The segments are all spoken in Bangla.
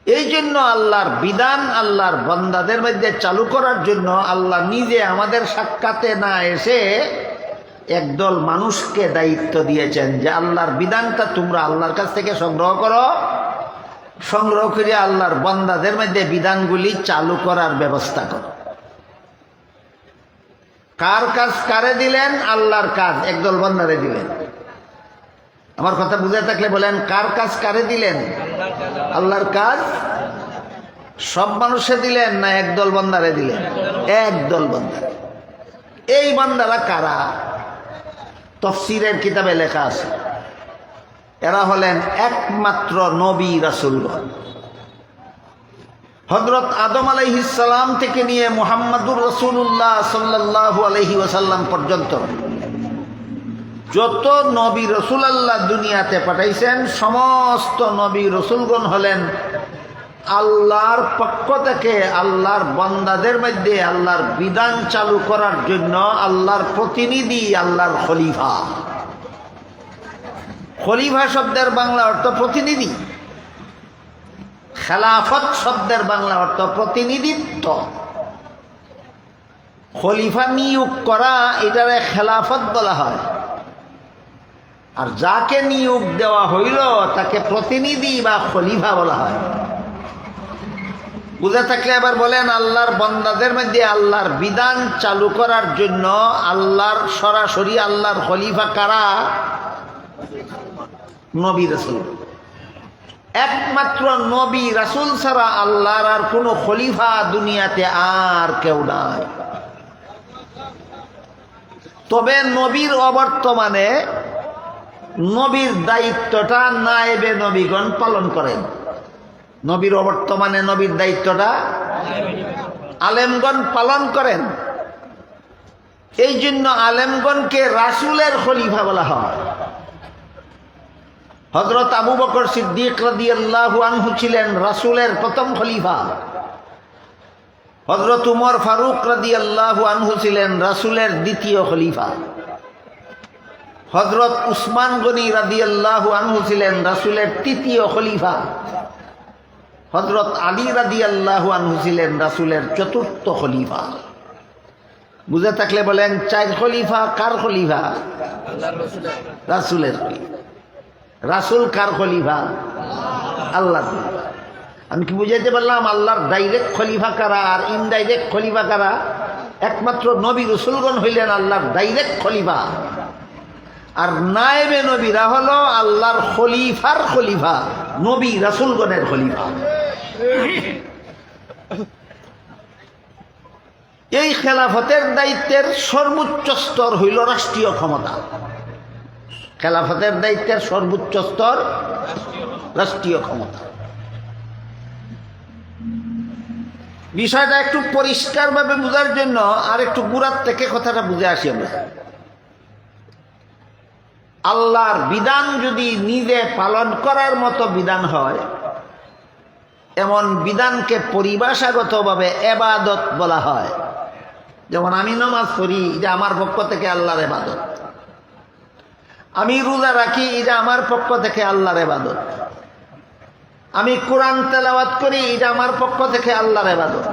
এই জন্য আল্লাহর বিধান আল্লাহর বান্দাদের মধ্যে চালু করার জন্য আল্লাহ নিজে আমাদের সাক্ষাতে না এসে একদল মানুষকে দায়িত্ব দিয়েছেন যে আল্লাহর বিধানটা তোমরা আল্লাহর কাছ থেকে সংগ্রহ করো, সংগ্রহ করে আল্লাহর বান্দাদের মধ্যে বিধানগুলি চালু করার ব্যবস্থা করো। কার কাজ কারে দিলেন? আল্লাহর কাজ একদল বান্দারে দিলেন। আমার কথা বুঝে থাকলে বলেন, কার কাজ কারে দিলেন? আল্লাহর কাজ সব মানুষে দিলেন না একদল বান্দারে দিলেন? একদল বান্দা। এই বান্দারা কারা? তাফসীরের কিতাবে লেখা আছে, এরা হলেন একমাত্র নবী রাসূলগণ। হযরত আদম আলাইহিস সালাম থেকে নিয়ে মুহাম্মদুর রাসূলুল্লাহ সাল্লাল্লাহু আলাইহি ওয়াসাল্লাম পর্যন্ত যত নবী রসুল আল্লাহ দুনিয়াতে পাঠাইছেন, সমস্ত নবী রসুলগণ হলেন আল্লাহর পক্ষ থেকে আল্লাহর বান্দাদের মধ্যে আল্লাহর বিধান চালু করার জন্য আল্লাহর প্রতিনিধি, আল্লাহর খলিফা। খলিফা শব্দের বাংলা অর্থ প্রতিনিধি, খেলাফত শব্দের বাংলা অর্থ প্রতিনিধিত্ব। খলিফা নিয়োগ করা এটারে খেলাফত বলা হয়, আর যাকে নিয়োগ দেওয়া হইল তাকে প্রতিনিধি বা খলিফা বলা হয়। বুঝে থাকলে আবার বলেন, আল্লাহর বান্দাদের মধ্যে আল্লাহর বিধান চালু করার জন্য আল্লাহর সরাসরি আল্লাহর খলিফা কারা? নবী রাসূল। একমাত্র নবী রাসূল ছাড়া আল্লাহর আর কোনো খলিফা দুনিয়াতে আর কেউ নাই। তবে নবীর অবর্তমানে নবীর দায়িত্বটা নায়েবে নবীগণ পালন করেন। নবীর অবর্তমানে নবীর দায়িত্বটা আলেমগণ পালন করেন। এই জন্য আলেমগণকে রাসূলের খলিফা বলা হয়। হযরত আবু বকর সিদ্দিক রাদিয়াল্লাহু আনহু ছিলেন রাসূলের প্রথম খলিফা। হযরত উমর ফারুক রাদিয়াল্লাহু আনহু ছিলেন রাসূলের দ্বিতীয় খলিফা। হযরত উসমান গনি রাদিয়াল্লাহু আনহু ছিলেন রাসূলের তৃতীয় খলিফা। হযরত আলী রাদিয়াল্লাহু আনহু ছিলেন রাসূলের চতুর্থ খলিফা। বুঝে থাকলে বলেন, চার খলিফা কার খলিফা? রাসূলের খলিফা। রাসূল কার খলিফা? আল্লাহর খলিফা। আমি কি বুঝাইতে পারলাম? আল্লাহর ডাইরেক্ট খলিফা কারা আর ইনডাইরেক্ট খলিফা কারা? একমাত্র নবী রাসূলগণ হইলেন আল্লাহর ডাইরেক্ট খলিফা, আর নায়েবে নবীরা হলো আল্লাহর খলিফার খলিফা, নবী রাসূলগণের খলিফা। এই খেলাফতের দায়িত্বের সর্বোচ্চ স্তর হইল রাষ্ট্রীয় ক্ষমতা। খেলাফতের দায়িত্বের সর্বোচ্চ স্তর রাষ্ট্রীয় ক্ষমতা। বিষয়টা একটু পরিষ্কারভাবে বোঝার জন্য আর একটু গোড়ার থেকে কথাটা বুঝে আসি আমরা। আল্লাহর বিধান যদি নিজে পালন করার মতো বিধান হয়, এমন বিধানকে পরিভাষাগতভাবে ইবাদত বলা হয়। যেমন আমি নামাজ পড়ি, এটা আমার পক্ষ থেকে আল্লাহর ইবাদত। আমি রোজা রাখি, এটা আমার পক্ষ থেকে আল্লাহর ইবাদত। আমি কোরআন তেলাওয়াত করি, এটা আমার পক্ষ থেকে আল্লাহর ইবাদত।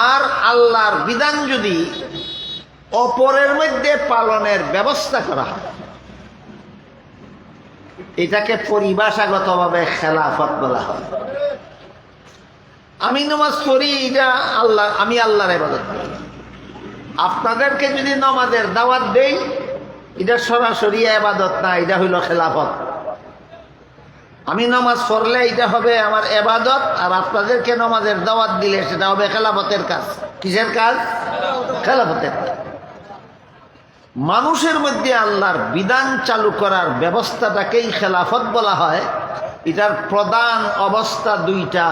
আর আল্লাহর বিধান যদি অপরের মধ্যে পালনের ব্যবস্থা করা হয়, এটাকে পরিভাষাগতভাবে খেলাফত বলা হয়। আমি নামাজ পড়ি, এটা আল্লাহ, আমি আল্লাহর ইবাদত করি। আপনাদেরকে যদি নামাজের দাওয়াত দেই, এটা সরাসরি ইবাদত না, এটা হইল খেলাফত। আমি নামাজ পড়লে এটা হবে আমার ইবাদত, আর আপনাদেরকে নামাজের দাওয়াত দিলে সেটা হবে খেলাফতের কাজ। কিসের কাজ? খেলাফতের কাজ। মানুষের মধ্যে আল্লাহর বিধান চালু করার ব্যবস্থাটাকেই খেলাফত বলা হয়। এটার প্রধান অবস্থা দুইটা।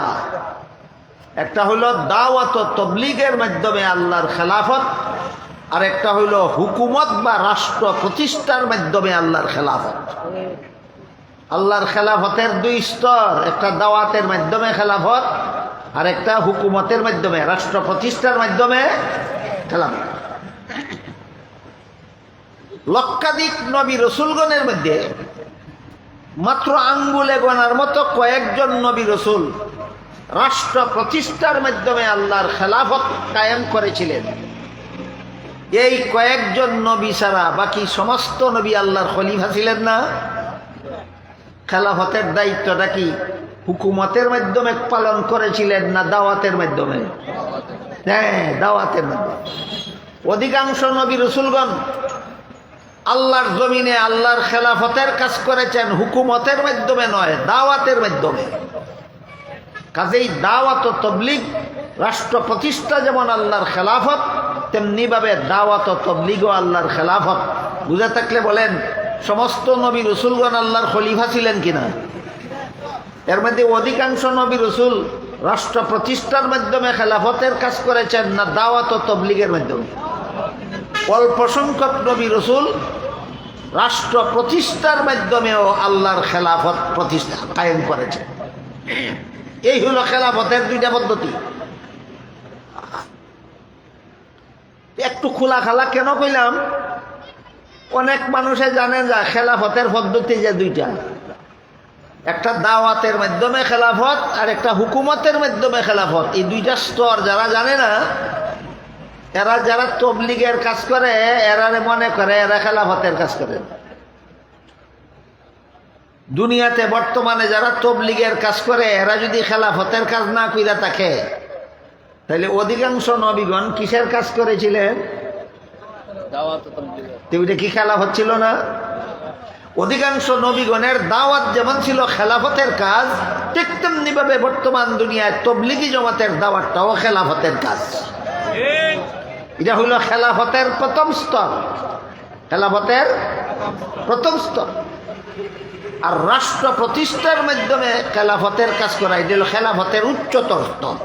একটা হইল দাওয়াত ও তবলিগের মাধ্যমে আল্লাহর খেলাফত, আর একটা হইল হুকুমত বা রাষ্ট্র প্রতিষ্ঠার মাধ্যমে আল্লাহর খেলাফত। আল্লাহর খেলাফতের দুই স্তর, একটা দাওয়াতের মাধ্যমে খেলাফত, আর একটা হুকুমতের মাধ্যমে রাষ্ট্র প্রতিষ্ঠার মাধ্যমে খেলাফত। লক্ষাধিক নবী রসুলগণের মধ্যে মাত্র আঙ্গুলে গোনার মতো কয়েকজন নবী রসুল রাষ্ট্র প্রতিষ্ঠার মাধ্যমে আল্লাহর খেলাফত কায়েম করেছিলেন। এই কয়েকজন নবী ছাড়া বাকি সমস্ত নবী আল্লাহর খলিফা ছিলেন না। খেলাফতের দায়িত্বটা কি হুকুমতের মাধ্যমে পালন করেছিলেন না দাওয়াতের মাধ্যমে? হ্যাঁ, দাওয়াতের মাধ্যমে। অধিকাংশ নবী রসুলগণ আল্লাহর জমিনে আল্লাহর খেলাফতের কাজ করেছেন হুকুমতের মাধ্যমে নয়, দাওয়াতের মাধ্যমে। কাজেই দাওয়াত ও তবলিগ রাষ্ট্র প্রতিষ্ঠা যেমন আল্লাহর খেলাফত, তেমনিভাবে দাওয়াত ও তবলিগও আল্লাহর খেলাফত। বুঝে থাকলে বলেন, সমস্ত নবী রসুলগণ আল্লাহর খলিফা ছিলেন কিনা? এর মধ্যে অধিকাংশ নবী রসুল রাষ্ট্র প্রতিষ্ঠার মাধ্যমে খেলাফতের কাজ করেছেন না দাওয়াত ও তবলিগের মাধ্যমে? অল্প সংখ্যক নবী রসুল রাষ্ট্র প্রতিষ্ঠার মাধ্যমেও আল্লাহর খেলাফত প্রতিষ্ঠা কায়েম করেছে। এই হলো খেলাফতের দুইটা পদ্ধতি। একটু খোলা খালা কেন কইলাম, অনেক মানুষে জানেন যে খেলাফতের পদ্ধতি যে দুইটা, একটা দাওয়াতের মাধ্যমে খেলাফত আর একটা হুকুমতের মাধ্যমে খেলাফত। এই দুইটা স্তর যারা জানে না, এরা যারা তবলিগের কাজ করে এরা মনে করে এরা খেলাফতের কাজ করে। দুনিয়াতে বর্তমানে যারা তবলিগের কাজ করে এরা যদি খেলাফতের কাজ না কইরা থাকে, তাহলে অধিকাংশ নবীগণ কিসের কাজ করেছিলেন? ওইটা কি খেলাফত ছিল না? অধিকাংশ নবীগণের দাওয়াত যেমন ছিল খেলাফতের কাজ, ঠিক তেমনি ভাবে বর্তমান দুনিয়ায় তবলিগি জমাতের দাওয়াতটাও খেলাফতের কাজ। এটা হইল খেলাফতের প্রথম স্তর, খেলাফতের প্রথম স্তর। আর রাষ্ট্র প্রতিষ্ঠার মাধ্যমে খেলাফতের কাজ করা, এটা হল খেলাফতের উচ্চতর স্তর।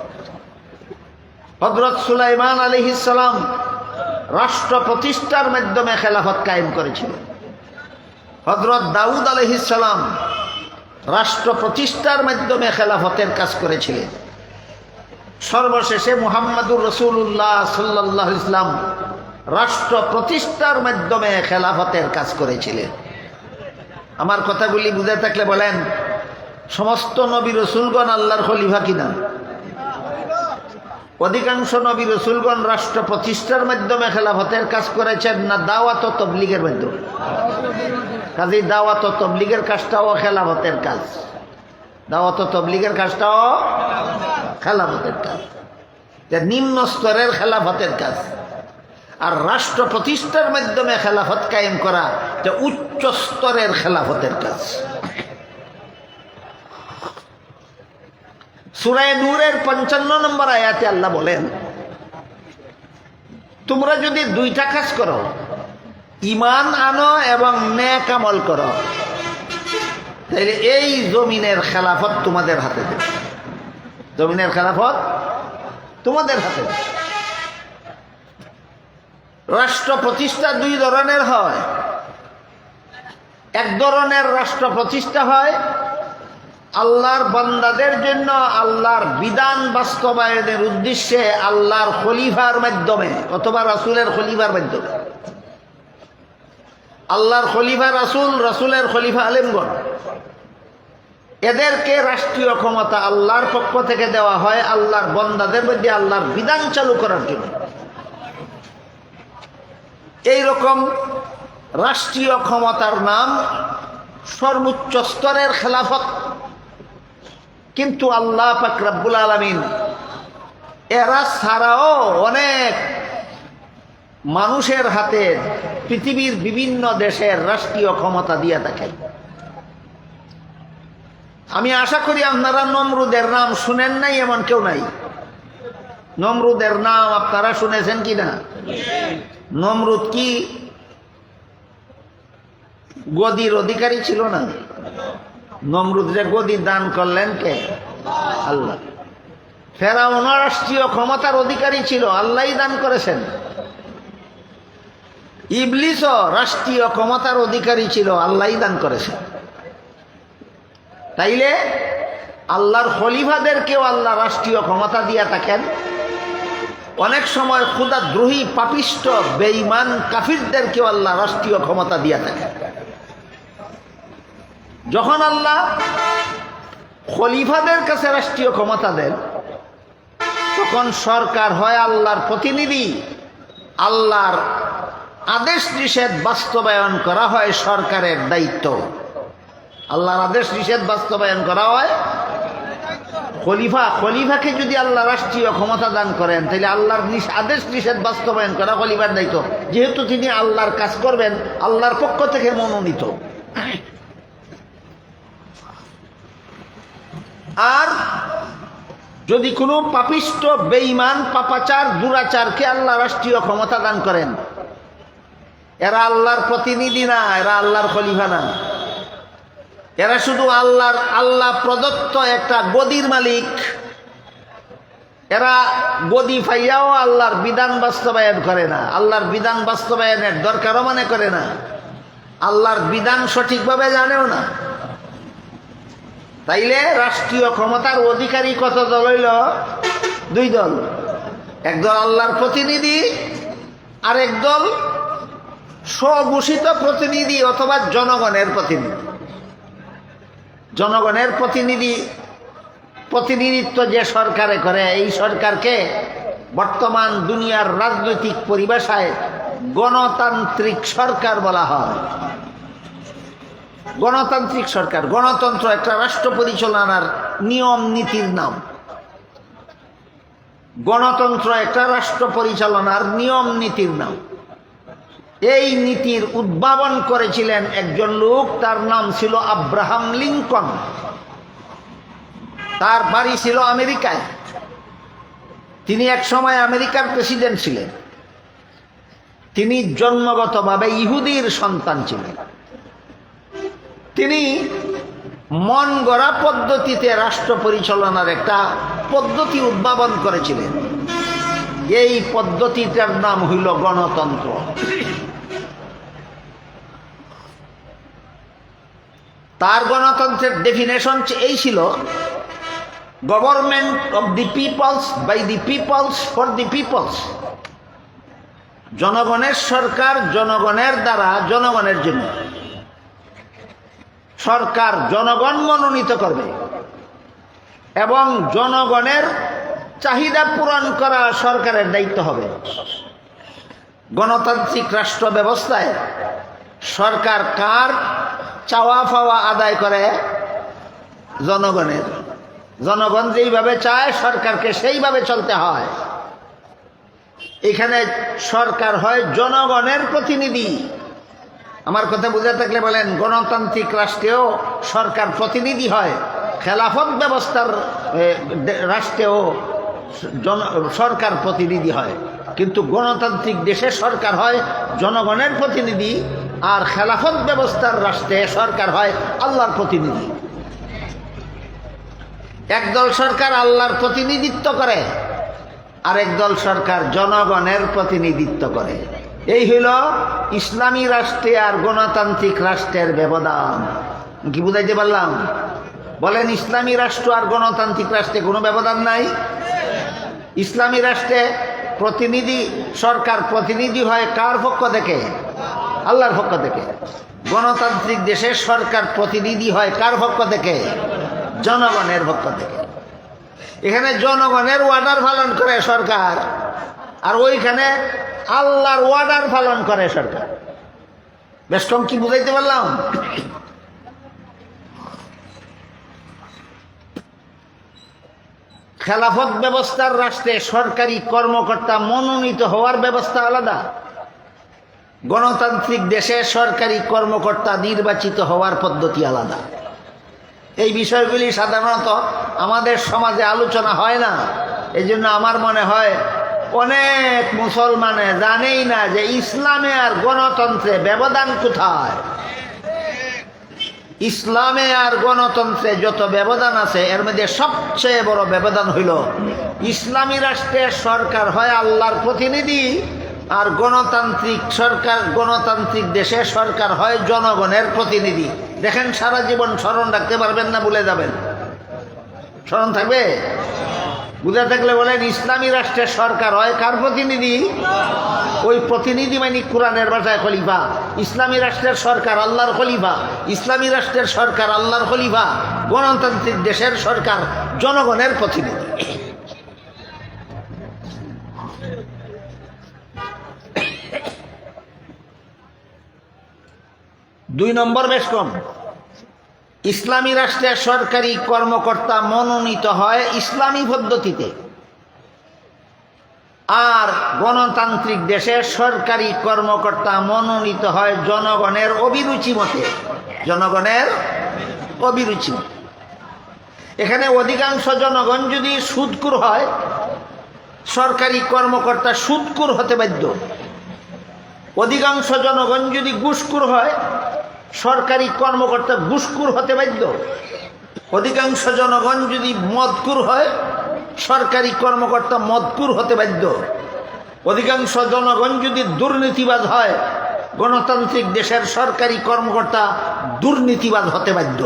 হযরত সুলাইমান আলাইহিস সালাম রাষ্ট্র প্রতিষ্ঠার মাধ্যমে খেলাফত কায়েম করেছিলেন। হযরত দাউদ আলাইহিস সালাম রাষ্ট্র প্রতিষ্ঠার মাধ্যমে খেলাফতের কাজ করেছিলেন। সর্বশেষে মুহাম্মাদুর রাসূলুল্লাহ সাল্লাল্লাহু আলাইহি ওয়াসাল্লাম রাষ্ট্র প্রতিষ্ঠার মাধ্যমে খেলাফতের কাজ করেছিলেন। আমার কথাগুলি বুঝে থাকলে বলেন, সমস্ত নবী রসুলগণ আল্লাহর খলিফা কিনা? অধিকাংশ নবী রসুলগণ রাষ্ট্র প্রতিষ্ঠার মাধ্যমে খেলাফতের কাজ করেছেন না দাওয়াত ও তবলিগের মাধ্যমে? কাজেই দাওয়াত ও তবলিগের কাজটাও খেলাফতের কাজ। দাওয়াত ও তবলিগের কাজটাও খেলাফতের কাজ, নিম্ন স্তরের খেলাফতের কাজ। আর রাষ্ট্র প্রতিষ্ঠার মাধ্যমে খেলাফত কায়েম করা যে উচ্চ স্তরের খেলাফতের কাজ। সূরা নূরের 55 নম্বর আয়াতে আল্লাহ বলেন, তোমরা যদি দুইটা কাজ করো, ঈমান আনো এবং নেক আমল করো, তাহলে এই জমিনের খেলাফত তোমাদের হাতে দেবে। জমিনের খেলাফত তোমাদের হাতে দেবে। রাষ্ট্র প্রতিষ্ঠা দুই ধরনের হয়। এক ধরনের রাষ্ট্র প্রতিষ্ঠা হয় আল্লাহর বান্দাদের জন্য আল্লাহর বিধান বাস্তবায়নের উদ্দেশ্যে আল্লাহর খলিফার মাধ্যমে অথবা রাসূলের খলিফার মাধ্যমে। আল্লাহর খলিফা রাসূল, রাসূলের খলিফা আলেমগণ, এদেরকে রাষ্ট্রীয় ক্ষমতা আল্লাহর পক্ষ থেকে দেওয়া হয় আল্লাহর বান্দাদের মধ্যে আল্লাহর বিধান চালু করার জন্য। এইরকম রাষ্ট্রীয় ক্ষমতার নাম সর্বোচ্চ স্তরের খেলাফত। কিন্তু আল্লাহ পাক রব্বুল আলামিন এরা ছাড়াও অনেক মানুষের হাতে পৃথিবীর বিভিন্ন দেশের রাষ্ট্রীয় ক্ষমতা দিয়ে থাকেন। আমি আশা করি আপনারা নমরুদের নাম শুনেন নাই এমন কেউ নাই। নমরুদের নাম আপনারা শুনেছেন কি না? নমরুদ কি গদির অধিকারী ছিল না? নমরুদরে গদি দান করলেন কে? আল্লাহ। ফেরাউন রাষ্ট্রীয় ক্ষমতার অধিকারী ছিল, আল্লাহই দান করেছেন। ইবলিসও রাষ্ট্রীয় ক্ষমতার অধিকারী ছিল, আল্লাহই দান করেছেন। তাইলে আল্লাহর খলিফাদেরকেও আল্লাহ রাষ্ট্রীয় ক্ষমতা দিয়ে থাকেন। অনেক সময় ক্ষুধাদ্রোহী পাপিষ্ট বেঈমান কাফিরদেরকেও আল্লাহ রাষ্ট্রীয় ক্ষমতা দিয়ে থাকেন। যখন আল্লাহ খলিফাদের কাছে রাষ্ট্রীয় ক্ষমতা দেন, তখন সরকার হয় আল্লাহর প্রতিনিধি। আল্লাহর আদেশ নিষেধ বাস্তবায়ন করা হয় সরকারের দায়িত্ব। আল্লাহর আদেশ নিষেধ বাস্তবায়ন করা হয় খলিফাকে যদি আল্লাহ রাষ্ট্রীয় ক্ষমতা দান করেন, তাহলে আল্লাহর আদেশ নিষেধ বাস্তবায়ন করা খলিফার দায়িত্ব, যেহেতু তিনি আল্লাহর কাজ করবেন আল্লাহর পক্ষ থেকে মনোনীত। আর যদি কোনো পাপিষ্ট, বেঈমান, পাপাচার, দুরাচারকে আল্লাহ রাষ্ট্রীয় ক্ষমতা দান করেন, এরা আল্লাহর প্রতিনিধি না, এরা আল্লাহর খলিফা না, এরা শুধু আল্লাহ প্রদত্ত একটা গদির মালিক। এরা গদি পাইয়াও আল্লাহর বিধান বাস্তবায়ন করে না, আল্লাহর বিধান বাস্তবায়নের দরকারও মনে করে না, আল্লাহর বিধান সঠিকভাবে জানেও না। তাইলে রাষ্ট্রীয় ক্ষমতার অধিকারী কত দল হইল? দুই দল। একদল আল্লাহর প্রতিনিধি, আর একদল স্বঘোষিত প্রতিনিধি অথবা জনগণের প্রতিনিধি। জনগণের প্রতিনিধিত্ব যে সরকারে করে, এই সরকারকে বর্তমান দুনিয়ার রাজনৈতিক পরিভাষায় গণতান্ত্রিক সরকার বলা হয়। গণতান্ত্রিক সরকার, গণতন্ত্র একটা রাষ্ট্র পরিচালনার নিয়ম নীতির নাম। গণতন্ত্র একটা রাষ্ট্র পরিচালনার নিয়ম নীতির নাম। এই নীতির উদ্ভাবন করেছিলেন একজন লোক, তার নাম ছিল আব্রাহাম লিঙ্কন। তার বাড়ি ছিল আমেরিকায়। তিনি এক সময় আমেরিকার প্রেসিডেন্ট ছিলেন। তিনি জন্মগতভাবে ইহুদির সন্তান ছিলেন। তিনি মন গড়া পদ্ধতিতে রাষ্ট্র পরিচালনার একটা পদ্ধতি উদ্ভাবন করেছিলেন। এই পদ্ধতিটার নাম হইল গণতন্ত্র। তার গণতন্ত্রের ডেফিনেশন এই ছিল: government of the peoples, by the peoples, for the peoples. জনগণের সরকার, জনগণের দ্বারা, জনগণের জন্য। সরকার জনগণ মনোনীত করবে এবং জনগণের চাহিদা পূরণ করা সরকারের দায়িত্ব হবে। গণতান্ত্রিক রাষ্ট্র ব্যবস্থায় সরকার কার চাওয়া পাওয়া আদায় করে? জনগণের। জনগণ যেইভাবে চায় সরকারকে সেইভাবে চলতে হয়। এখানে সরকার হয় জনগণের প্রতিনিধি। আমার কথা বুঝে থাকলে বলেন, গণতান্ত্রিক রাষ্ট্রেও সরকার প্রতিনিধি হয়, খেলাফত ব্যবস্থার রাষ্ট্রেও সরকার প্রতিনিধি হয়। কিন্তু গণতান্ত্রিক দেশে সরকার হয় জনগণের প্রতিনিধি, আর খেলাফত ব্যবস্থার রাষ্ট্রে সরকার হয় আল্লাহর প্রতিনিধি। একদল সরকার আল্লাহর প্রতিনিধিত্ব করে, আর একদল সরকার জনগণের প্রতিনিধিত্ব করে। এই হইল ইসলামী রাষ্ট্রে আর গণতান্ত্রিক রাষ্ট্রের ব্যবধান। কি বুঝাইতে পারলাম? বলেন, ইসলামী রাষ্ট্র আর গণতান্ত্রিক রাষ্ট্রে কোনো ব্যবধান নাই। ইসলামী রাষ্ট্রে সরকার প্রতিনিধি হয় কার পক্ষ থেকে? আল্লাহর পক্ষ থেকে। গণতান্ত্রিক দেশে সরকার প্রতিনিধি হয় কার পক্ষ থেকে? জনগণের পক্ষ থেকে। এখানে জনগণের ওয়ার্ডার পালন করে সরকার, আর ওইখানে আল্লাহর ওয়ার্ডার পালন করে সরকার। বেশ কম কি বুঝাইতে পারলাম? খেলাফত ব্যবস্থার রাষ্ট্রে সরকারি কর্মকর্তা মনোনীত হওয়ার ব্যবস্থা আলাদা। গণতান্ত্রিক দেশে সরকারি কর্মকর্তা নির্বাচিত হওয়ার পদ্ধতি আলাদা। এই বিষয়গুলি সাধারণত আমাদের সমাজে আলোচনা হয় না। এই জন্য আমার মনে হয় অনেক মুসলমানে জানেই না যে ইসলামে আর গণতন্ত্রে ব্যবধান কোথায়। ইসলামে আর গণতন্ত্রে যত ব্যবধান আছে, এর মধ্যে সবচেয়ে বড় ব্যবধান হইল ইসলামী রাষ্ট্রের সরকার হয় আল্লাহর প্রতিনিধি, আর গণতান্ত্রিক দেশে সরকার হয় জনগণের প্রতিনিধি। দেখেন, সারা জীবন স্মরণ রাখতে পারবেন না, ভুলে যাবেন। স্মরণ থাকবে? বুঝা থাকলে বলেন ইসলামী রাষ্ট্রের সরকার হয় কার প্রতিনিধি? ওই প্রতিনিধি মানে কোরআনের ভাষায় খলিফা। ইসলামী রাষ্ট্রের সরকার আল্লাহর খলিফা, ইসলামী রাষ্ট্রের সরকার আল্লাহর খলিফা, গণতান্ত্রিক দেশের সরকার জনগণের প্রতিনিধি। দুই নম্বর বেশ কম। ইসলামী রাষ্ট্রের সরকারি কর্মকর্তা মনোনীত হয় ইসলামী পদ্ধতিতে, আর গণতান্ত্রিক দেশের সরকারি কর্মকর্তা মনোনীত হয় জনগণের অভিরুচি মতে। জনগণের অভিরুচি মতে। এখানে অধিকাংশ জনগণ যদি সুদখোর হয়, সরকারি কর্মকর্তা সুদখোর হতে বাধ্য। অধিকাংশ জনগণ যদি ঘুষখোর হয়, সরকারি কর্মকর্তা ঘুষখোর হতে বাধ্য। অধিকাংশ জনগণ যদি মদখোর হয়, সরকারি কর্মকর্তা মদখোর হতে বাধ্য। অধিকাংশ জনগণ যদি দুর্নীতিবাজ হয়, গণতান্ত্রিক দেশের সরকারি কর্মকর্তা দুর্নীতিবাজ হতে বাধ্য।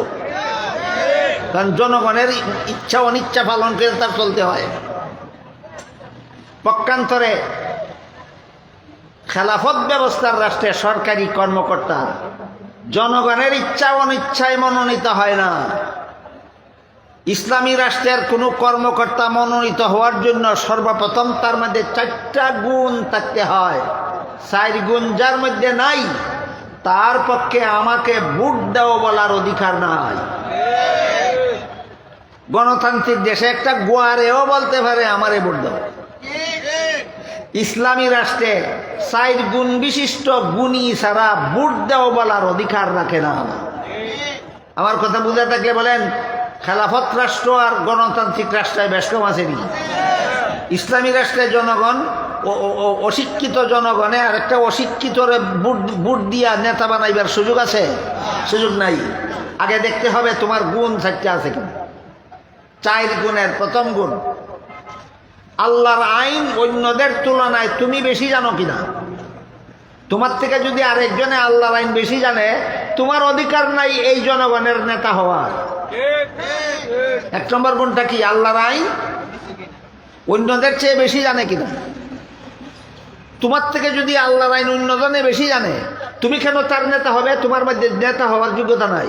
কারণ জনগণের ইচ্ছা অনিচ্ছা পালন করে তার চলতে হয়। পক্ষান্তরে খেলাফত ব্যবস্থার রাষ্ট্রে সরকারি কর্মকর্তা জনগণের ইচ্ছা অনিচ্ছায় মনোনীত হয় না। ইসলামী রাষ্ট্রের কোনো কর্মকর্তা মনোনীত হওয়ার জন্য সর্বপ্রথম তার মধ্যে 4টা গুণ থাকতে হয়। 4 গুণ যার মধ্যে নাই, তার পক্ষে আমাকে ভোট দাও বলার অধিকার নাই। গণতান্ত্রিক দেশে একটা গোয়ারেও বলতে পারে আমারে ভোট দাও। ইসলামী রাষ্ট্রে 4 গুণ বিশিষ্ট গুণী ছাড়া ভোট দাও বলার অধিকার রাখে না। আমার কথা বুঝে থাকলে বলেন, খেলাফত রাষ্ট্র আর গণতান্ত্রিক রাষ্ট্রে বেশ কম আছে নি? ইসলামী রাষ্ট্রে জনগণ অশিক্ষিত জনগণে আর একটা অশিক্ষিতরে ভোট দিয়া নেতা বানাইবার সুযোগ আছে? সুযোগ নাই। আগে দেখতে হবে তোমার গুণ 4টা আছে কিনা। 4 গুণের প্রথম গুণ, আল্লাহর আইন অন্যদের তুলনায় তুমি বেশি জানো কিনা। তোমার থেকে যদি আরেকজনে আল্লাহর আইন বেশি জানে, তোমার অধিকার নাই এই জনগণের নেতা হওয়ার। 1 নম্বর গুণটা কি? আল্লাহর আইন অন্যদের চেয়ে বেশি জানে কিনা। তোমার থেকে যদি আল্লাহর আইন অন্যজনে বেশি জানে, তুমি কেন তার নেতা হবে? তোমার মধ্যে নেতা হওয়ার যোগ্যতা নাই।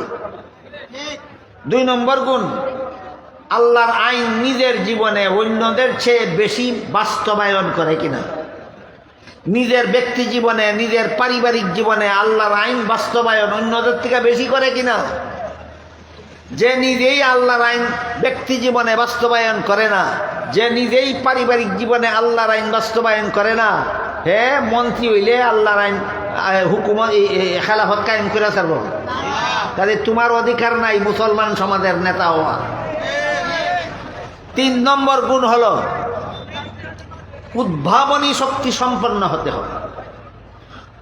2 নম্বর গুণ, আল্লাহর আইন নিজের জীবনে অন্যদের চেয়ে বেশি বাস্তবায়ন করে কিনা। নিজের ব্যক্তি জীবনে, নিজের পারিবারিক জীবনে আল্লাহর আইন বাস্তবায়ন অন্যদের থেকে বেশি করে কিনা। যে নিজেই আল্লাহর আইন ব্যক্তি জীবনে বাস্তবায়ন করে না, যে নিজেই পারিবারিক জীবনে আল্লাহর আইন বাস্তবায়ন করে না, হে মন্ত্রী হইলে আল্লাহর আইন হুকুমত খেলাফত কায়েম করে ছাড়ব। তাহলে তোমার অধিকার নাই মুসলমান সমাজের নেতা হওয়া। 3 নম্বর গুণ হলো উদ্ভাবনী শক্তি সম্পন্ন হতে হবে।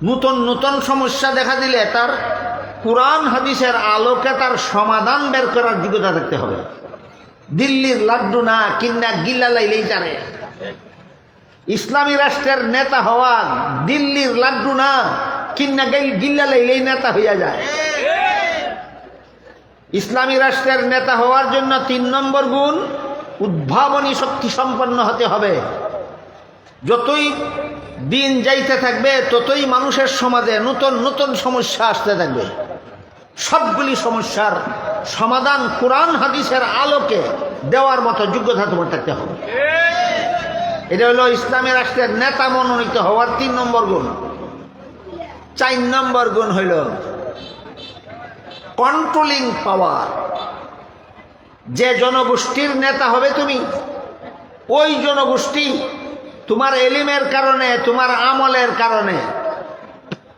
নূতন নূতন সমস্যা দেখা দিলে তার কুরআন হাদিসের আলোকে তার সমাধান বের করার যোগ্যতা থাকতে হবে। দিল্লির লাড্ডু না কিনা গিল্লা লাইলেই জানে। ইসলামী রাষ্ট্রের নেতা হওয়া দিল্লির লাড্ডু না কিনা গিল্লা লাইলেই নেতা হইয়া যায়। ইসলামী রাষ্ট্রের নেতা হওয়ার জন্য 3 নম্বর গুণ, উদ্ভাবনী শক্তি সম্পন্ন হতে হবে। যতই দিন যাইতে থাকবে ততই মানুষের সমাজে নতুন নতুন সমস্যা আসতে থাকবে। সবগুলি সমস্যার সমাধান কোরআন হাদিসের আলোকে দেওয়ার মতো যোগ্যতা তোমার থাকতে হবে। এটা হলো ইসলামী রাষ্ট্রের নেতা মনোনীত হওয়ার 3 নম্বর গুণ। 4 নম্বর গুণ হইল কন্ট্রোলিং পাওয়ার। যে জনগোষ্ঠীর নেতা হবে তুমি, ওই জনগোষ্ঠী তোমার এলিমের কারণে, তোমার আমলের কারণে,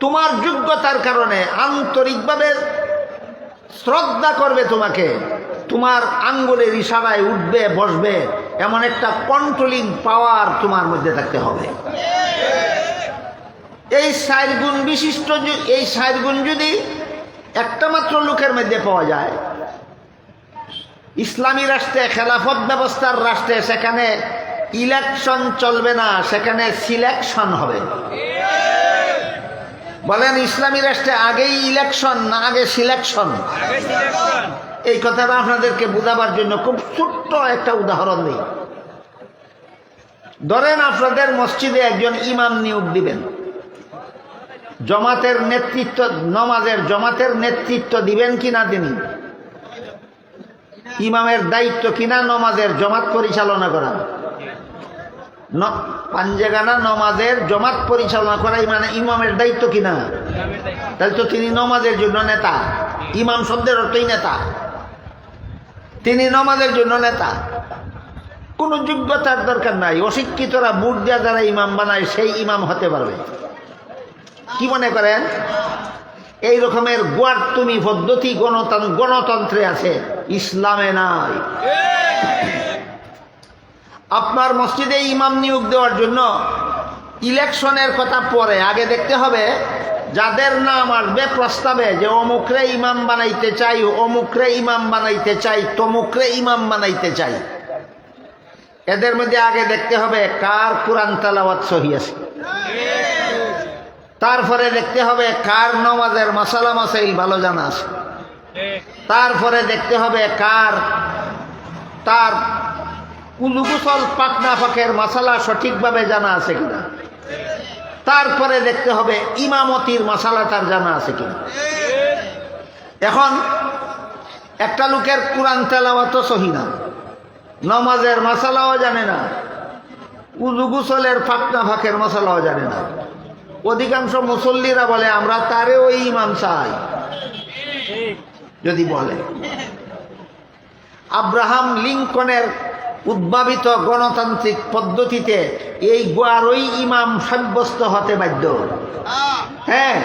তোমার যোগ্যতার কারণে আন্তরিকভাবে শ্রদ্ধা করবে তোমাকে। তোমার আঙ্গুলের ইশারায় উঠবে বসবে, এমন একটা কন্ট্রোলিং পাওয়ার তোমার মধ্যে থাকতে হবে। এই 4 গুণ বিশিষ্ট, এই 4 গুণ যদি একটা মাত্র লোকের মধ্যে পাওয়া যায়, ইসলামী রাষ্ট্রে, খেলাফত ব্যবস্থার রাষ্ট্রে, সেখানে ইলেকশন চলবে না, সেখানে সিলেকশন হবে। বলেন ইসলামী রাষ্ট্রে আগেই ইলেকশন না আগে সিলেকশন? এই কথাটা আপনাদেরকে বোঝাবার জন্য খুব ছোট্ট একটা উদাহরণ দিই। ধরেন আপনাদের মসজিদে একজন ইমাম নিয়োগ দিবেন, জমাতের নেতৃত্ব, নমাজের জমাতের নেতৃত্ব দিবেন কিনা? তিনি ইমামের দায়িত্ব কিনা নমাজের জমাত পরিচালনা করা? পাঞ্জেগানা নমাজের জমাত পরিচালনা করা মানে ইমামের দায়িত্ব কিনা? তাহলে তো তিনি নমাজের জন্য নেতা। ইমাম শব্দের অর্থই নেতা। তিনি নমাজের জন্য নেতা। কোনো যোগ্যতার দরকার নাই। অশিক্ষিতরা বুট দেওয়া যারা ইমাম বানায় সেই ইমাম হতে পারবে। কি মনে করেন? এই রকমের গোয়ার্তুমি পদ্ধতি গণতন্ত্রে আছে, ইসলামে নাই। আপনার মসজিদে ইমাম নিয়োগ দেওয়ার জন্য ইলেকশনের কথা পরে, আগে দেখতে হবে যাদের নাম আসবে প্রস্তাবে যে অমুকরে ইমাম বানাইতে চাই, অমুকরে ইমাম বানাইতে চাই, তমুকরে ইমাম বানাইতে চাই, এদের মধ্যে আগে দেখতে হবে কার কোরআন তেলাওয়াত সহি আছে। তারপরে দেখতে হবে কার নমাজের মাসালা মাসাইল ভালো জানা আছে। তারপরে দেখতে হবে তার উযু গোসল পাকনা ফাঁকের মাসালা সঠিকভাবে জানা আছে কিনা। তারপরে দেখতে হবে ইমামতির মাসালা তার জানা আছে কিনা। এখন একটা লোকের কোরআন তেলাওয়াতও সহি না, নমাজের মাসালাও জানে না, উযু গোসলের পাকনা ফাঁকের মাসালাও জানে না। অধিকাংশ মুসল্লিরা বলে আমরা তারে ওই ইমাম চাই। যদি বলে আব্রাহাম লিঙ্কনের উদ্ভাবিত গণতান্ত্রিক পদ্ধতিতে এই গোয়ারই ইমাম সাব্যস্ত হতে বাধ্য। হ্যাঁ,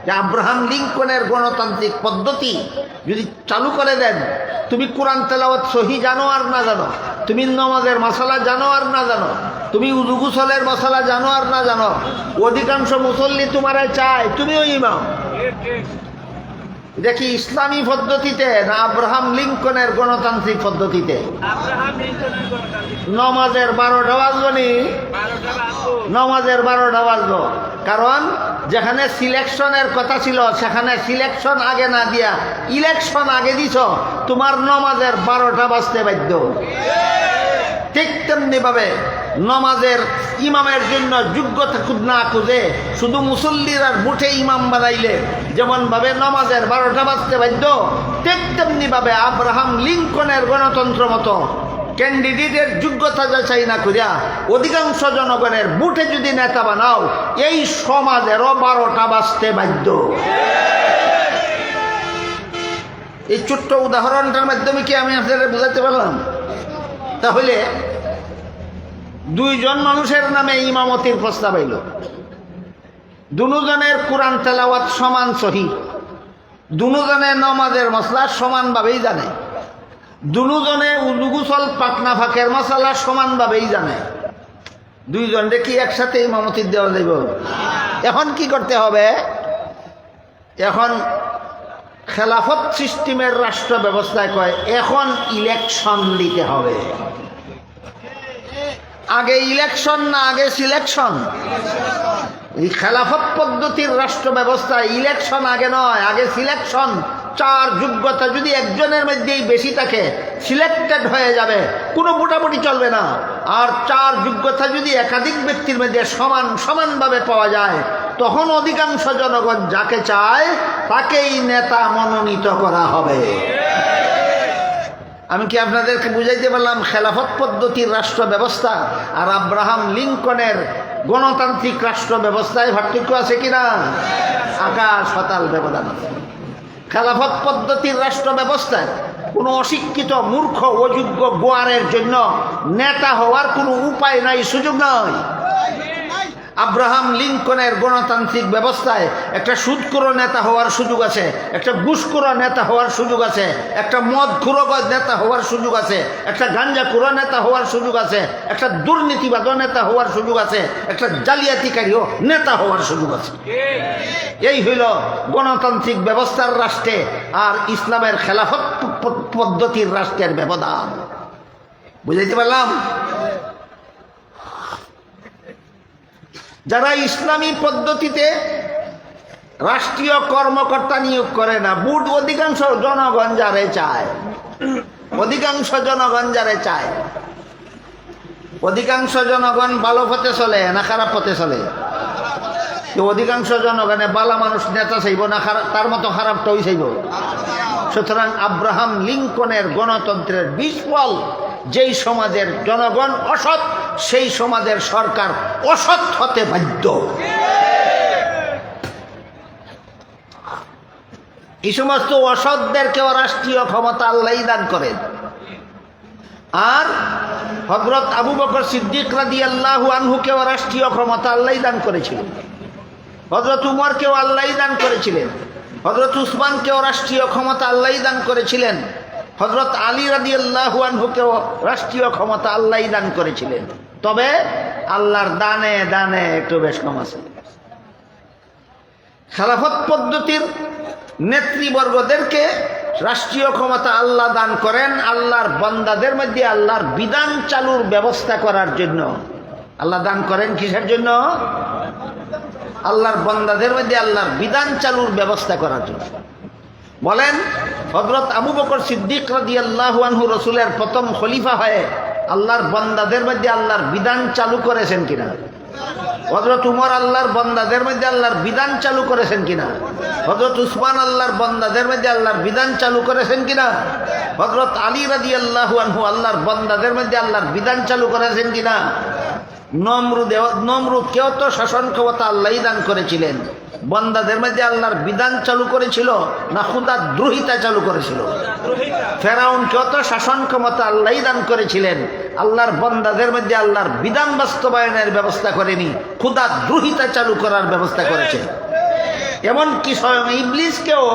যে আব্রাহাম লিঙ্কনের গণতান্ত্রিক পদ্ধতি যদি চালু করে দেন, তুমি কোরআন তেলাওয়াত সহি জানো আর না জানো, তুমি নমাজের মাসালা জানো আর না জানো, তুমি উযু গোসলের মাসালা জানো আর না জানো, অধিকাংশ মুসল্লি তোমারে চায় তুমিও ইমাম। দেখি ইসলামী পদ্ধতিতে না আব্রাহাম লিঙ্কনের গণতান্ত্রিক পদ্ধতিতে? নমাজের 12টা বাজবনি, নমাজের 12টা বাজবো। কারণ যেখানে সিলেকশনের কথা ছিল সেখানে সিলেকশন আগে না দিয়া ইলেকশন আগে দিছ, তোমার নমাজের 12টা বাজতে বাধ্য। ঠিক তেমনি ভাবে নমাজের ইমামের জন্য যোগ্যতা না খুঁজে শুধু মুসল্লির আর বুটে ইমাম বানাইলে যেমন ভাবে নমাজের 12টা বাজতে বাধ্য, ঠিক তেমনি ভাবে আব্রাহাম লিঙ্কনের গণতন্ত্র মতো ক্যান্ডিডেটের যোগ্যতা যাচাই না করিয়া অধিকাংশ জনগণের বুটে যদি নেতা বানাও, এই সমাজেরও 12টা বাজতে বাধ্য। এই ছোট্ট উদাহরণটার মাধ্যমে কি আমি আপনাদের বোঝাতে পারলাম? তাহলে দুইজন মানুষের নামে ইমামতির প্রস্তাব আইল, দুজনের কোরআন তেলাওয়াত সমান সহি, দুজনে নমাজের মশলা সমানভাবেই জানে, দুজনে উযু গোসল পাকনা ফাঁকের মশলা সমানভাবেই জানে, দুইজনকে কি একসাথে ইমামতি দেওয়া যাইব? এখন কি করতে হবে? এখন খেলাফত সিস্টেমের রাষ্ট্র ব্যবস্থায় কয় এখন ইলেকশন দিতে হবে। আগে ইলেকশন না আগে সিলেকশন? এই খেলাফত পদ্ধতির রাষ্ট্র ব্যবস্থায় ইলেকশন আগে নয়, আগে সিলেকশন। 4 যোগ্যতা যদি একজনের মধ্যেই বেশি থাকে সিলেক্টেড হয়ে যাবে, কোনো মোটামুটি চলবে না। আর 4 যোগ্যতা যদি একাধিক ব্যক্তির মধ্যে সমানভাবে পাওয়া যায়, তখন অধিকাংশ জনগণ যাকে চায় তাকেই নেতা মনোনীত করা হবে। আমি কি আপনাদেরকে বুঝাইতে পারলাম খেলাফত পদ্ধতির রাষ্ট্র ব্যবস্থা আর আব্রাহাম লিঙ্কনের গণতান্ত্রিক রাষ্ট্র ব্যবস্থায় পার্থক্য আছে কিনা? আকাশ পাতাল ব্যবধান আছে। খেলাফত পদ্ধতির রাষ্ট্র ব্যবস্থায় কোনো অশিক্ষিত মূর্খ অযোগ্য গোয়ারের জন্য নেতা হওয়ার কোনো উপায় নাই, সুযোগ নাই। আব্রাহাম লিঙ্কনের গণতান্ত্রিক ব্যবস্থায় একটা সুদখোর নেতা হওয়ার সুযোগ আছে, একটা ঘুষখোর নেতা হওয়ার সুযোগ আছে, একটা মদখোর নেতা হওয়ার সুযোগ আছে, একটা গাঞ্জাখোর নেতা হওয়ার সুযোগ আছে, একটা দুর্নীতিবাদ নেতা হওয়ার সুযোগ আছে, একটা জালিয়াতিকারীও নেতা হওয়ার সুযোগ আছে। এই হইল গণতান্ত্রিক ব্যবস্থার রাষ্ট্রে আর ইসলামের খেলাফত পদ্ধতির রাষ্ট্রের ব্যবধান। বুঝাইতে পারলাম? যারা ইসলামী পদ্ধতিতে রাষ্ট্রীয় কর্মকর্তা নিয়োগ করে না, বুট অধিকাংশ জনগণ যারে চায়, অধিকাংশ জনগণ যারে চায়, অধিকাংশ জনগণ ভালো পথে চলে না খারাপ পথে চলে? অধিকাংশ জনগণে বালা মানুষ নেতা চাইব না তার মতো খারাপটাই চাইব? সুতরাং আব্রাহাম লিঙ্কনের গণতন্ত্রের বিফল, যেই সমাজের জনগণ অসৎ সেই সমাজের সরকার অসৎ হতে বাধ্য। এই সমস্ত অসৎদেরকেও রাষ্ট্রীয় ক্ষমতা আল্লাহই দান করেন। আর হযরত আবু বকর সিদ্দিক রাদিয়াল্লাহু আনহুকেও রাষ্ট্রীয় ক্ষমতা আল্লাহই দান করেছিলেন। হযরত উমরকেও আল্লাহই দান করেছিলেন। হযরত উসমানকেও রাষ্ট্রীয় ক্ষমতা আল্লাহই দান করেছিলেন। হযরত আলী রাদিয়াল্লাহু আনহুকেও রাষ্ট্রীয় ক্ষমতা আল্লাহই দান করেছিলেন। তবে আল্লাহর দানে দানে একটু বেশ কম আছে। খেলাফত পদ্ধতির নেতৃবর্গদেরকে রাষ্ট্রীয় ক্ষমতা আল্লাহ দান করেন আল্লাহর বান্দাদের মধ্যে আল্লাহর বিধান চালুর ব্যবস্থা করার জন্য। আল্লাহ দান করেন কিসের জন্য? আল্লাহর বান্দাদের মধ্যে আল্লাহর বিধান চালুর ব্যবস্থা করার জন্য। বলেন, হযরত আবু বকর সিদ্দিক রাদিয়াল্লাহু আনহু রাসূলের প্রথম খলিফা হয়ে আল্লাহর বান্দাদের মধ্যে আল্লাহর বিধান চালু করেছেন কিনা? হযরত উমর আল্লাহর বান্দাদের মধ্যে আল্লাহর বিধান চালু করেছেন কিনা? হযরত উসমান আল্লাহর বান্দাদের মধ্যে আল্লাহর বিধান চালু করেছেন কিনা? হযরত আলী রাদিয়াল্লাহু আনহু আল্লাহর বান্দাদের মধ্যে আল্লাহর বিধান চালু করেছেন কিনা? নমরুদকেও তো শাসন ক্ষমতা আল্লাহই দান করেছিলেন। বান্দাদের মধ্যে আল্লাহর বিধান চালু করেছিল না খুদার দ্রোহিতা চালু করেছিল? ফেরাউনকেও তো শাসন ক্ষমতা আল্লাহই দান করেছিলেন, আল্লাহর বান্দাদের মধ্যে আল্লাহর বিধান বাস্তবায়নের ব্যবস্থা করেনি, খুদার দ্রোহিতা চালু করার ব্যবস্থা করেছে। এমনকি স্বয়ং ইবলিসকেও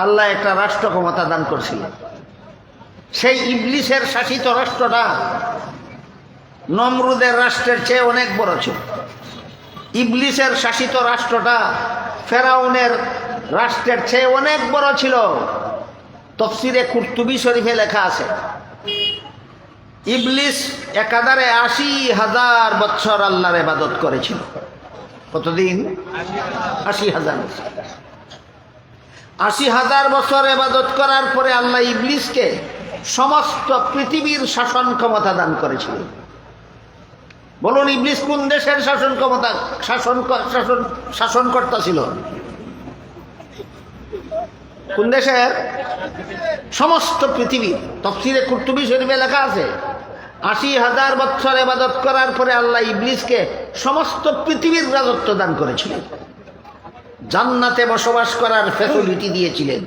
আল্লাহ একটা রাষ্ট্র ক্ষমতা দান করছিলেন। সেই ইবলিসের শাসিত রাষ্ট্রটা নমরুদের রাষ্ট্রের চেয়ে অনেক বড় ছিল। ইবলিসের শাসিত রাষ্ট্রটা ফেরাউনের রাষ্ট্রের চেয়ে অনেক বড় ছিল। তাফসীরে কুরতুবী শরীফে লেখা আছে, ইবলিস একাধারে ৮০,০০০ বছর আল্লাহর ইবাদত করেছিল। কতদিন? ৮০,০০০ বছর। ৮০,০০০ বছর ইবাদত করার পরে আল্লাহ ইবলিসকে সমস্ত পৃথিবীর শাসন ক্ষমতা দান করেছিল। বলুন, ইবলিস কোন দেশের শাসন ক্ষমতা শাসনকর্তা ছিল? কোন দেশের? সমস্ত পৃথিবী। তাফসীরে কুরতুবী শরীফে লেখা আছে ৮০,০০০ বছর ইবাদত করার পরে আল্লাহ ইবলিসকে সমস্ত পৃথিবীর রাজত্ব দান করেছিলেন। জান্নাতে বসবাস করার ফ্যাসিলিটি দিয়েছিলেন।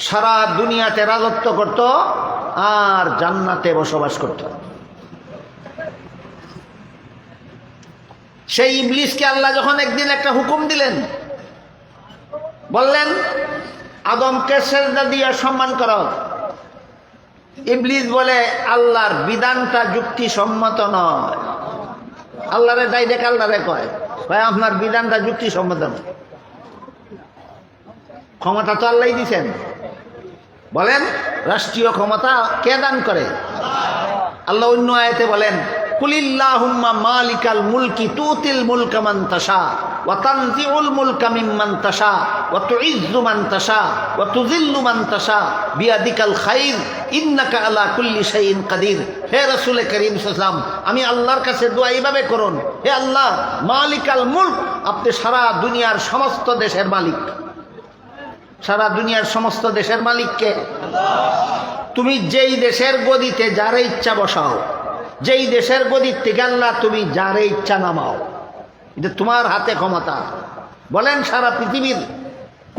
সারা দুনিয়াতে রাজত্ব করত আর জান্নাতে বসবাস করত। সেই ইবলিসকে আল্লাহ যখন একদিন একটা হুকুম দিলেন, বললেন আদমকে সেজদা দিয়ে সম্মান করো। ইবলিস বলে আল্লাহর বিধানটা যুক্তিসম্মত নয়। আল্লাহরে ডাইরেক্ট আল্লাহরে কয়, ভাই আপনার বিধানটা যুক্তিসম্মত নয়। ক্ষমতা তো আল্লাহই দিছেন। বলেন, রাষ্ট্রীয় ক্ষমতা কে দান করে? আল্লাহ অন্য আয়াতে বলেন, কুলিল্লাহুম্মা মালিকাল মুলকি তুতিল মুলকা মান তাশা ওয়া তানজিউল মুলকা মিম্মান তাশা ওয়া তুইজ্জু মান তাশা ওয়া তুযিল্লু মান তাশা বিয়াদিকাল খাইর ইন্নাকা আলা কুল্লি শাইইন কাদির। হে রাসূল করিম সাল্লাল্লাহু আলাইহি ওয়াসাল্লাম, আমি আল্লাহর কাছে দোয়া এইভাবে করুন, হে আল্লাহ মালিকাল মুলক, আপনি সারা দুনিয়ার সমস্ত দেশের মালিক। সারা দুনিয়ার সমস্ত দেশের মালিককে? তুমি যেই দেশের গদিতে যারে ইচ্ছা বসাও, যেই দেশের গদির থেকে আল্লাহ তুমি যারে ইচ্ছা নামাও, এটা তোমার হাতে ক্ষমতা। বলেন, সারা পৃথিবীর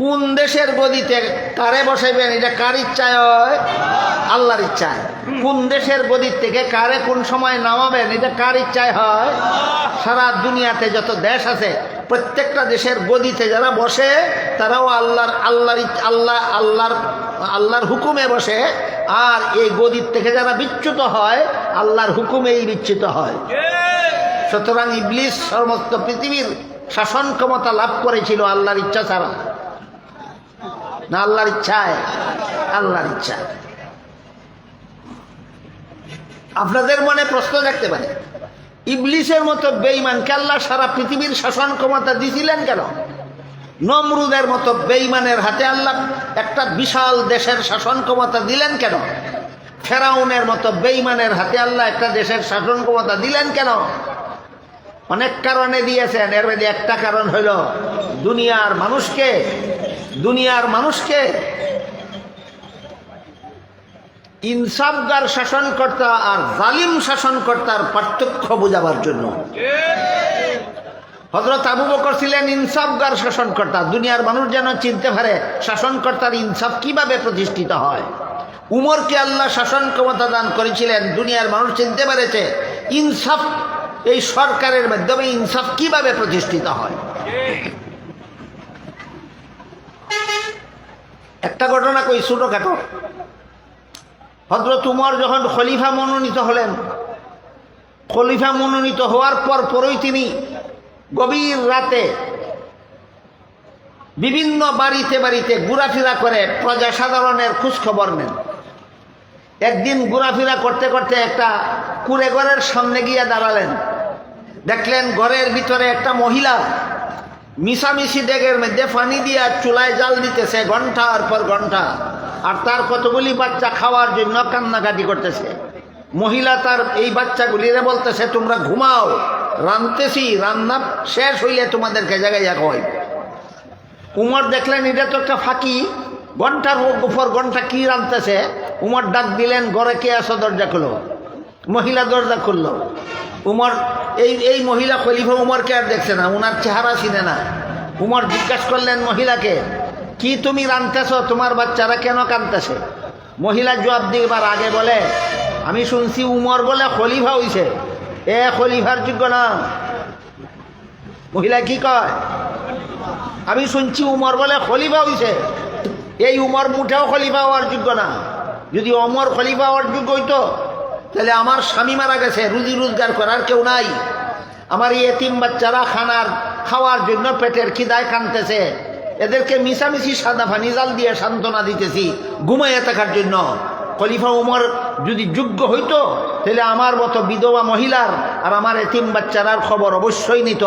কোন দেশের গদিতে কারে বসাইবেন এটা কার ইচ্ছায় হয়? আল্লাহর ইচ্ছায়। কোন দেশের গদির থেকে কারে কোন সময় নামাবেন এটা কার ইচ্ছায় হয়? সারা দুনিয়াতে যত দেশ আছে প্রত্যেকটা দেশের গদিতে যারা বসে তারাও আল্লাহর হুকুমে বসে, আর এই গদির থেকে যারা বিচ্যুত হয় আল্লাহর হুকুমেই বিচ্যুত হয়। সুতরাং ইবলিস সমস্ত পৃথিবীর শাসন ক্ষমতা লাভ করেছিল আল্লাহর ইচ্ছা ছাড়া। না আল্লাহর ইচ্ছায়? আল্লাহর ইচ্ছায়। আপনাদের মনে প্রশ্ন থাকতে পারে, ইবলিসের মতো বেঈমানকে আল্লাহ সারা পৃথিবীর শাসন ক্ষমতা দিয়েছিলেন কেন? নমরুদের মতো বেঈমানের হাতে আল্লাহ একটা বিশাল দেশের শাসন ক্ষমতা দিলেন কেন? ফেরাউনের মতো বেঈমানের হাতে আল্লাহ একটা দেশের শাসন ক্ষমতা দিলেন কেন? অনেক কারণে দিয়েছেন। এর মধ্যে একটা কারণ হইল দুনিয়ার মানুষকে ইনসাফগার শাসনকর্তা আর জালিম শাসনকর্তার পার্থক্য বোঝাবার জন্য। হযরত আবু বকর ছিলেন ইনসাফগার শাসনকর্তা, দুনিয়ার মানুষ যেন চিনতে পারে শাসনকর্তার ইনসাফ কিভাবে প্রতিষ্ঠিত হয়। উমরকে আল্লাহ শাসন ক্ষমতা দান করেছিলেন, দুনিয়ার মানুষ চিনতে পেরেছে ইনসাফ, এই সরকারের মাধ্যমে ইনসাফ কিভাবে প্রতিষ্ঠিত হয়। একটা ঘটনা কই ছোটখাটো। হযরত উমর যখন খলিফা মনোনীত হলেন, খলিফা মনোনীত হওয়ার পরই তিনি গভীর রাতে বিভিন্ন বাড়িতে ঘোরাফেরা করে প্রজা সাধারণের খোঁজ খবর নেন। একদিন ঘোরাফেরা করতে করতে একটা কুঁড়ে ঘরের সামনে গিয়ে দাঁড়ালেন। দেখলেন ঘরের ভিতরে একটা মহিলা মিশামিশি ডেগের মধ্যে পানি দিয়া চুলায় জাল দিতেছে ঘন্টার পর ঘন্টা, আর তার কতগুলি বাচ্চা খাওয়ার জন্য কান্নাকাটি করতেছে। মহিলা তার এই বাচ্চাগুলিরে বলতেছে, তোমরা ঘুমাও, রাঁধতেছি, রান্না শেষ হইলে তোমাদেরকে জায়গায় খাওয়াই। উমর দেখলেন এটা তো একটা ফাঁকি, ঘন্টার উপর ঘন্টা কি রাঁধতেছে। উমর ডাক দিলেন, ঘরে কে আসো? দরজা খুলো। মহিলা দরজা খুললো। উমর এই মহিলা খলিফা উমরকে আর দেখছে না, উনার চেহারা চিনে না। উমর জিজ্ঞাসা করলেন মহিলাকে, কি তুমি রাঁধতেছ? তোমার বাচ্চারা কেন কাঁদতেছে? মহিলা জবাব দিবার আগে বলে, আমি শুনছি উমর বলে খলিফা হইছে, খলিফার যোগ্য না। মহিলা কি কয়? আমি শুনছি উমর বলে খলিফা হইছে, এই উমর মুঠেও খলিফা হওয়ার যোগ্য না। যদি ওমর খলিফা হওয়ার যোগ্য হইতো তাহলে আমার স্বামী মারা গেছে, রুজি রোজগার করার কেউ নাই, আমার এই এতিম বাচ্চারা খাওয়ার জন্য পেটের খিদায় কাঁদতেছে, এদেরকে মিশামিশি সাদা পানি জাল দিয়ে সান্ত্বনা দিতেছি ঘুমাইয়া থাকার জন্য। খলিফা উমর যদি যোগ্য হইতো তাহলে আমার মতো বিধবা মহিলার আর আমার এতিম বাচ্চারার খবর অবশ্যই নিত।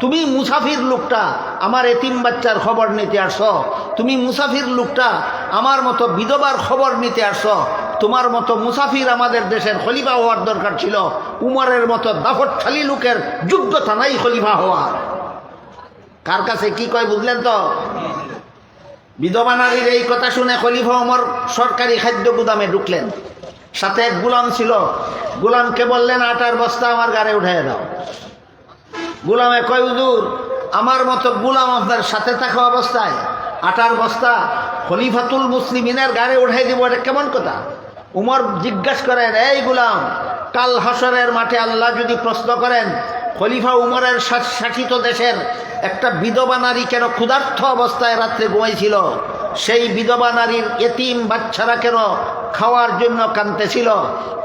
তুমি মুসাফির লোকটা আমার এতিম বাচ্চার খবর নিতে আসো, তুমি মুসাফির লোকটা আমার মতো বিধবার খবর নিতে আসো। তোমার মতো মুসাফির আমাদের দেশের খলিফা হওয়ার দরকার ছিল, উমরের মতো দাফটশালী লোকের যোগ্যতা নাই খলিফা হওয়ার। কার কাছে কি কয় বুঝলেন তো? বিধবা নারীর এই কথা শুনে খলিফা ওমর সরকারি খাদ্য গুদামে ঢুকলেন। সাথে এক গোলাম ছিল, গোলামকে বললেন, আটার বস্তা আমার গাড়ি উঠাই দাও। গোলামে কয়, হুজুর আমার মতো গোলাম আপনার সাথে থাকা অবস্থায় আটার বস্তা খলিফাতুল মুসলিমিনের গাড়ি উঠাই দিব, এটা কেমন কথা? উমর জিজ্ঞাসা করেন, এই গোলাম, কাল হাসরের মাঠে আল্লাহ যদি প্রশ্ন করেন খলিফা উমরের শাসিত দেশের একটা বিধবা নারী কেন ক্ষুধার্ত অবস্থায় রাত্রে ঘুমাইছিল, সেই বিধবা নারীর এতিম বাচ্চারা কেন খাওয়ার জন্য কাঁদতেছিল,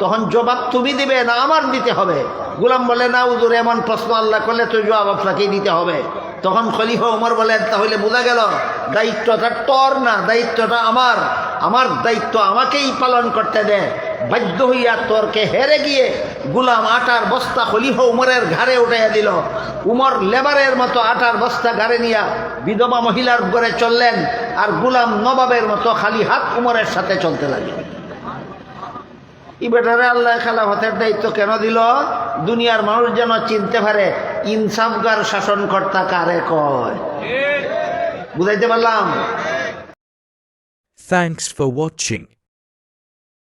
তখন জবাব তুমি দিবে না আমার দিতে হবে? গোলাম বলে, না হুজুর, এমন প্রশ্ন আল্লাহ করলে তো জবাব আপনাকেই দিতে হবে। তখন খলিফা উমর বলেন, তাহলে বোঝা গেল দায়িত্বটা তোর না, দায়িত্বটা আমার, আমার দায়িত্ব আমাকেই পালন করতে দে। বাধ্য হইয়া তোরকে হেরে গিয়ে গোলাম আটার বস্তা খলিফা উমরের ঘাড়ে উঠাইয়া দিল। উমর লেবারের মতো আটার বস্তা ঘাড়ে নিয়া বিধবা মহিলার ঘরে চললেন, আর গোলাম নবাবের মতো খালি হাত উমরের সাথে চলতে লাগলেন। এই বেটারে আল্লাহ খেলাফতের দায়িত্ব কেন দিল? দুনিয়ার মানুষ যেন চিনতে পারে ইনসাফগার শাসনকর্তা কারে কয়। বুঝাইতে পারলাম? Thanks for watching.